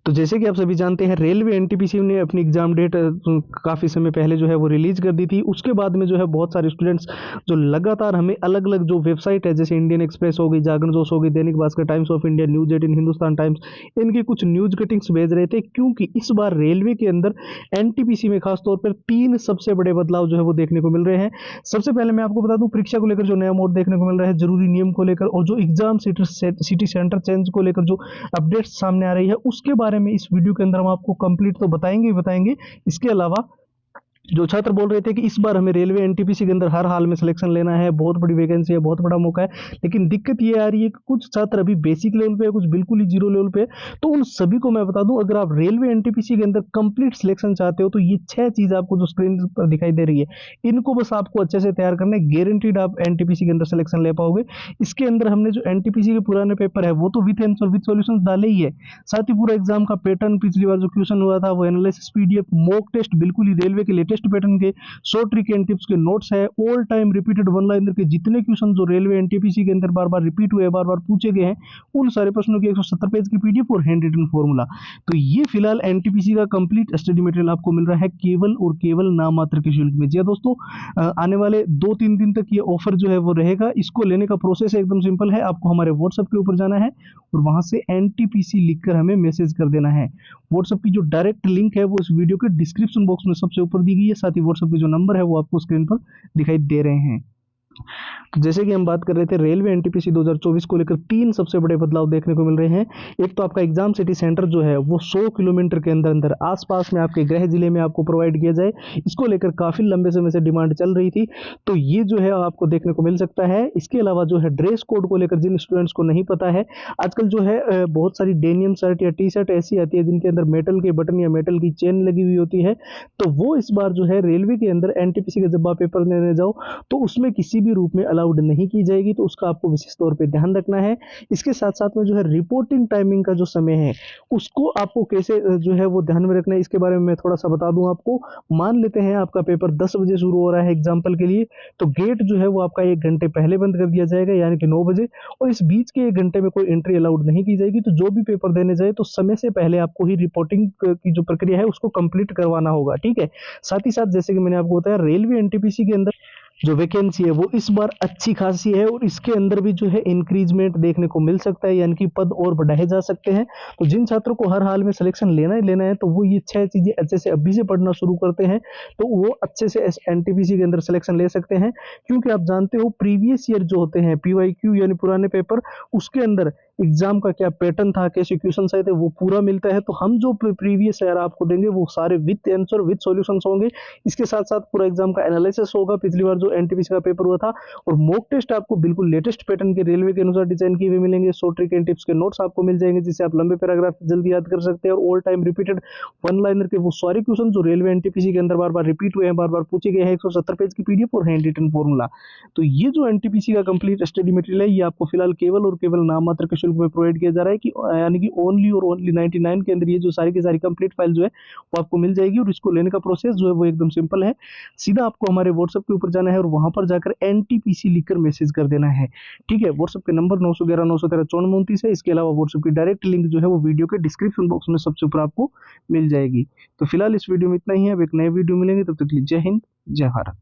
तो जैसे कि आप सभी जानते हैं, रेलवे एनटीपीसी ने अपनी एग्जाम डेट काफ़ी समय पहले जो है वो रिलीज कर दी थी। उसके बाद में जो है बहुत सारे स्टूडेंट्स जो लगातार हमें अलग अलग जो वेबसाइट है, जैसे इंडियन एक्सप्रेस हो गई, जागरण जोश हो गई, Dainik Bhaskar, times of India, news 18, Hindustan times, इनके कुछ न्यूज कटिंग्स भेज रहे थे, क्योंकि इस बार रेलवे के अंदर एनटीपीसी में खासतौर पर 3 सबसे बड़े बदलाव जो है वो देखने को मिल रहे हैं। सबसे पहले मैं आपको बता दूं, परीक्षा को लेकर जो नया मोड देखने को मिल रहा है, जरूरी नियम को लेकर, और जो एग्जाम सिटी सेंटर चेंज को लेकर जो अपडेट सामने आ रही है, उसके बारे में इस वीडियो के अंदर हम आपको कंप्लीट तो बताएंगे ही बताएंगे। इसके अलावा जो छात्र बोल रहे थे कि इस बार हमें रेलवे एनटीपीसी के अंदर हर हाल में सिलेक्शन लेना है, बहुत बड़ी वैकेंसी है, बहुत बड़ा मौका है, लेकिन दिक्कत ये आ रही है कि कुछ छात्र अभी बेसिक लेवल पे है, कुछ बिल्कुल ही जीरो लेवल पे है। तो उन सभी को मैं बता दूं, अगर आप रेलवे एनटीपीसी के अंदर कंप्लीट सिलेक्शन चाहते हो तो ये 6 चीज आपको जो स्क्रीन पर दिखाई दे रही है, इनको बस आपको अच्छे से तैयार करना है, गारंटीड आप एनटीपीसी के अंदर सिलेक्शन ले पाओगे। इसके अंदर हमने जो एनटीपीसी के पुराने पेपर है वो तो विथ आंसर विथ सॉल्यूशन डाले ही है, साथ ही पूरा एग्जाम का पैटर्न, पिछली बार जो क्वेश्चन हुआ था वो एनालिसिस पीडीएफ, मॉक टेस्ट, बिल्कुल ही रेलवे के लेटेस्ट पैटर्न के 100 ट्रिक एंड टिप्स के नोट्स है, all time repeated one liner के जितने क्वेश्चन जो रेलवे एनटीपीसी के अंदर बार बार रिपीट हुए, बार बार पूछे गए हैं, उन सारे प्रश्नों की 170 पेज की पीडीएफ और हैंड रिटन फॉर्मूला। तो ये फिलहाल एनटीपीसी का कंप्लीट स्टडी मटेरियल आपको मिल रहा है केवल और केवल नाम मात्र के शुल्क में। जी हाँ दोस्तों, आने वाले 2-3 दिन तक ये ऑफर जो है वो रहेगा। इसको लेने का प्रोसेस एकदम सिंपल है, आपको हमारे व्हाट्सएप के ऊपर जाना है और वहां से एनटीपीसी लिखकर हमें मैसेज कर देना है। व्हाट्सएप की जो डायरेक्ट लिंक है वो इस वीडियो के डिस्क्रिप्शन बॉक्स में सबसे ऊपर दी गई है, साथ ही व्हाट्सएप के जो नंबर है वो आपको स्क्रीन पर दिखाई दे रहे हैं। तो जैसे कि हम बात कर रहे थे, रेलवे एनटीपीसी 2024 को लेकर 3 सबसे बड़े बदलाव देखने को मिल रहे हैं। एक तो आपका एग्जाम सिटी सेंटर जो है वो 100 किलोमीटर के अंदर अंदर आसपास में आपके गृह जिले में आपको प्रोवाइड किया जाए। इसको लेकर काफी लंबे समय से डिमांड चल रही थी, तो ये जो है आपको देखने को मिल सकता है। इसके अलावा जो है ड्रेस कोड को लेकर जिन स्टूडेंट्स को नहीं पता है, आजकल जो है बहुत सारी डेनियम शर्ट या टी शर्ट ऐसी आती है जिनके अंदर मेटल के बटन या मेटल की चेन लगी हुई होती है, तो वो इस बार जो है रेलवे के अंदर एनटीपीसी का जब आप पेपर देने जाओ तो उसमें किसी भी रूप में अलाउड नहीं की जाएगी, तो उसका आपको विशेष तौर पे ध्यान रखना है। इसके साथ साथ में जो है रिपोर्टिंग टाइमिंग का जो समय है उसको आपको कैसे जो है वो ध्यान में रखना है, इसके बारे में मैं थोड़ा सा बता दूं आपको। मान लेते हैं आपका पेपर 10 बजे शुरू हो रहा है एग्जाम्पल के लिए, तो गेट जो है वो आपका 1 घंटे पहले बंद कर दिया जाएगा, यानी कि 9 बजे, और इस बीच के 1 घंटे में कोई एंट्री अलाउड नहीं की जाएगी। तो जो भी पेपर देने जाए तो समय से पहले आपको ही रिपोर्टिंग की जो प्रक्रिया है उसको कंप्लीट करवाना होगा, ठीक है। साथ ही साथ जैसे कि मैंने आपको बताया, रेलवे एनटीपीसी के अंदर जो वैकेंसी है वो इस बार अच्छी खासी है और इसके अंदर भी जो है इंक्रीजमेंट देखने को मिल सकता है, यानी कि पद और बढ़ाए जा सकते हैं। तो जिन छात्रों को हर हाल में सिलेक्शन लेना ही लेना है तो वो ये 6 चीजें अच्छे से अभी से पढ़ना शुरू करते हैं, तो वो अच्छे से एनटीपीसी के अंदर सिलेक्शन ले सकते हैं। क्योंकि आप जानते हो प्रीवियस ईयर जो होते हैं पीवाईक्यू यानी पुराने पेपर, उसके अंदर एग्जाम का क्या पैटर्न था, कैसे क्वेश्चन आए थे, वो पूरा मिलता है। तो हम जो प्रीवियस ईयर आपको देंगे वो सारे विथ आंसर विथ सॉल्यूशंस होंगे। इसके साथ साथ पूरा एग्जाम का एनालिसिस होगा, पिछली बार जो एनटीपीसी का पेपर हुआ था, और मॉक टेस्ट आपको बिल्कुल लेटेस्ट पैटर्न के रेलवे के अनुसार डिजाइन किए हुए मिलेंगे। 100 ट्रिक एंड टिप्स के नोट्स आपको मिल जाएंगे जिससे आप लंबे पैराग्राफ जल्दी याद कर सकते हैं, और all time repeated one liner के वो सारे क्वेश्चन जो रेलवे एनटीपीसी के अंदर बार बार रिपीट हुए हैं, बार बार पूछे गए हैं, 170 पेज की पीडीएफ और हैंड रिटन फॉर्मूला। तो ये जो एनटीपीसी का कंप्लीट स्टडी मटेरियल है ये आपको फिलहाल केवल और केवल नाम मात्र के शुल्क में प्रोवाइड किया जा रहा है, कि यानी कि ओनली और ओनली 99 के अंदर ये जो सारी की सारी कंप्लीट फाइल जो है वो आपको मिल जाएगी। और इसको लेने का प्रोसेस जो है वो एकदम सिंपल है, सीधा आपको हमारे व्हाट्सएप के ऊपर जाना है और वहां पर जाकर एनटीपीसी लिखकर मैसेज कर देना है, ठीक है। व्हाट्सएप के नंबर 911 913 5429 है। इसके अलावा व्हाट्सएप की डायरेक्ट लिंक जो है वो वीडियो के डिस्क्रिप्शन बॉक्स में सबसे ऊपर आपको मिल जाएगी। तो फिलहाल इस वीडियो में इतना ही है, अब एक नए वीडियो मिलेंगे, तब तक के लिए जय हिंद, जय भारत।